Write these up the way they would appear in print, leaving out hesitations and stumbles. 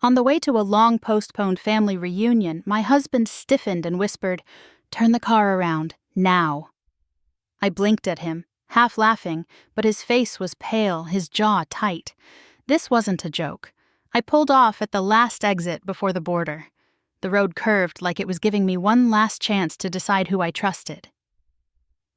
On the way to a long-postponed family reunion, my husband stiffened and whispered, "Turn the car around, now." I blinked at him, half laughing, but his face was pale, his jaw tight. This wasn't a joke. I pulled off at the last exit before the border. The road curved like it was giving me one last chance to decide who I trusted.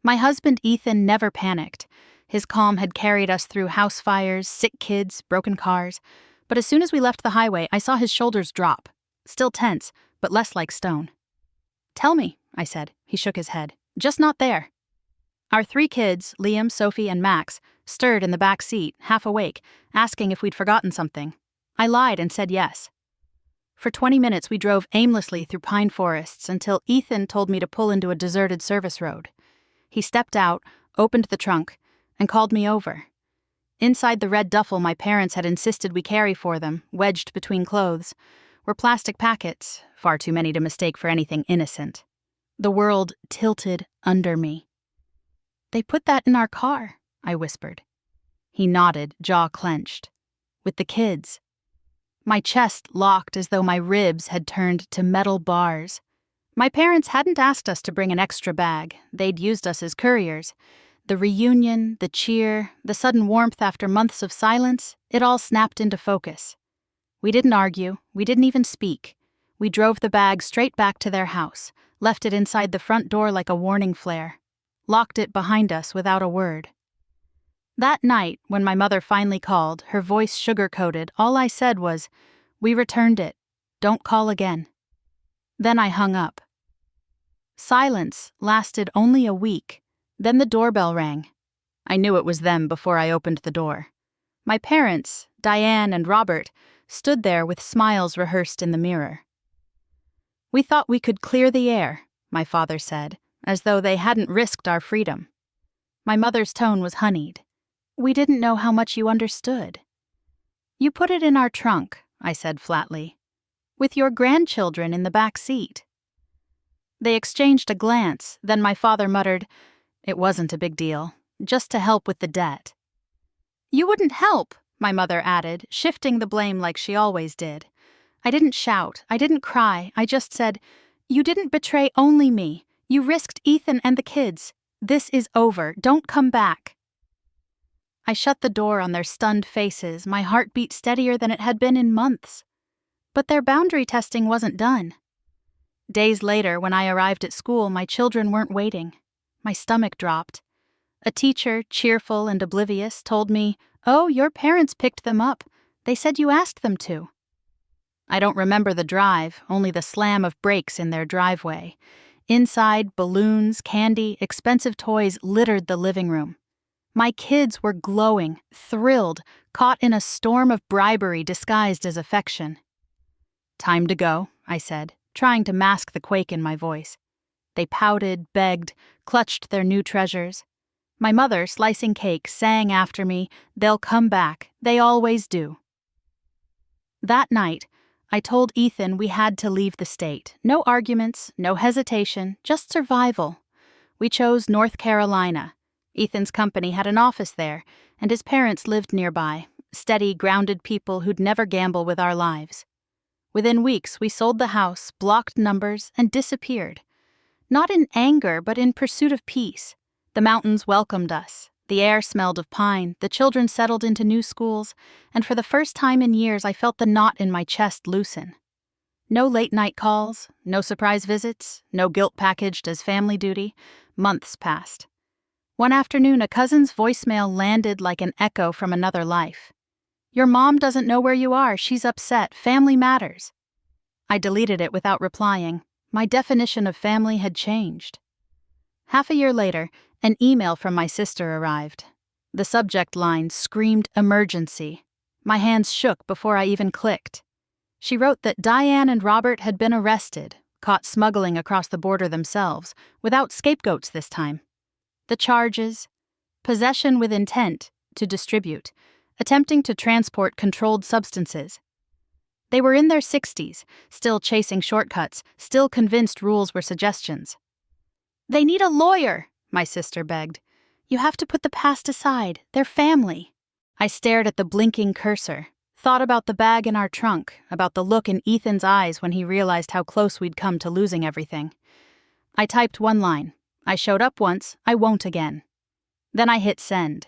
My husband Ethan never panicked. His calm had carried us through house fires, sick kids, broken cars. But as soon as we left the highway, I saw his shoulders drop. Still tense, but less like stone. "Tell me," I said. He shook his head. "Just not there." Our 3 kids, Liam, Sophie, and Max, stirred in the back seat, half awake, asking if we'd forgotten something. I lied and said yes. For 20 minutes we drove aimlessly through pine forests until Ethan told me to pull into a deserted service road. He stepped out, opened the trunk, and called me over. Inside the red duffel my parents had insisted we carry for them, wedged between clothes, were plastic packets, far too many to mistake for anything innocent. The world tilted under me. "They put that in our car," I whispered. He nodded, jaw clenched. "With the kids." My chest locked as though my ribs had turned to metal bars. My parents hadn't asked us to bring an extra bag. They'd used us as couriers. The reunion, the cheer, the sudden warmth after months of silence, it all snapped into focus. We didn't argue. We didn't even speak. We drove the bag straight back to their house, left it inside the front door like a warning flare, locked it behind us without a word. That night, when my mother finally called, her voice sugar-coated, all I said was, "We returned it. Don't call again." Then I hung up. Silence lasted only a week. Then the doorbell rang. I knew it was them before I opened the door. My parents, Diane and Robert, stood there with smiles rehearsed in the mirror. "We thought we could clear the air," my father said, as though they hadn't risked our freedom. My mother's tone was honeyed. "We didn't know how much you understood." "You put it in our trunk," I said flatly, "with your grandchildren in the back seat." They exchanged a glance, then my father muttered, "It wasn't a big deal, just to help with the debt." "You wouldn't help," my mother added, shifting the blame like she always did. I didn't shout, I didn't cry, I just said, "You didn't betray only me. You risked Ethan and the kids. This is over. Don't come back." I shut the door on their stunned faces, my heart beat steadier than it had been in months. But their boundary testing wasn't done. Days later, when I arrived at school, my children weren't waiting. My stomach dropped. A teacher, cheerful and oblivious, told me, "Oh, your parents picked them up. They said you asked them to." I don't remember the drive, only the slam of brakes in their driveway. Inside, balloons, candy, expensive toys littered the living room. My kids were glowing, thrilled, caught in a storm of bribery disguised as affection. "Time to go," I said, trying to mask the quake in my voice. They pouted, begged, clutched their new treasures. My mother, slicing cake, sang after me, "They'll come back. They always do." That night, I told Ethan we had to leave the state. No arguments, no hesitation, just survival. We chose North Carolina. Ethan's company had an office there, and his parents lived nearby, steady, grounded people who'd never gamble with our lives. Within weeks, we sold the house, blocked numbers, and disappeared. Not in anger, but in pursuit of peace. The mountains welcomed us. The air smelled of pine, the children settled into new schools, and for the first time in years I felt the knot in my chest loosen. No late-night calls, no surprise visits, no guilt packaged as family duty. Months passed. One afternoon, a cousin's voicemail landed like an echo from another life. "Your mom doesn't know where you are. She's upset. Family matters." I deleted it without replying. My definition of family had changed. Half a year later, an email from my sister arrived. The subject line screamed emergency. My hands shook before I even clicked. She wrote that Diane and Robert had been arrested, caught smuggling across the border themselves, without scapegoats this time. The charges: possession with intent to distribute, attempting to transport controlled substances. They were in their 60s, still chasing shortcuts, still convinced rules were suggestions. "They need a lawyer," my sister begged. "You have to put the past aside. They're family." I stared at the blinking cursor. Thought about the bag in our trunk, about the look in Ethan's eyes when he realized how close we'd come to losing everything. I typed one line. I showed up once, I won't again. Then I hit send.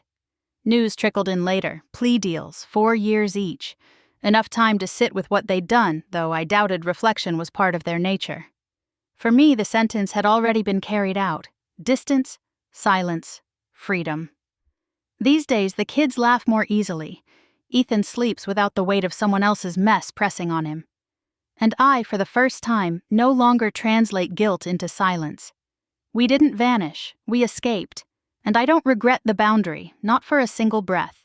News trickled in later, plea deals, 4 years each. Enough time to sit with what they'd done, though I doubted reflection was part of their nature. For me, the sentence had already been carried out. Distance, silence, freedom. These days, the kids laugh more easily. Ethan sleeps without the weight of someone else's mess pressing on him. And I, for the first time, no longer translate guilt into silence. We didn't vanish, we escaped. And I don't regret the boundary, not for a single breath.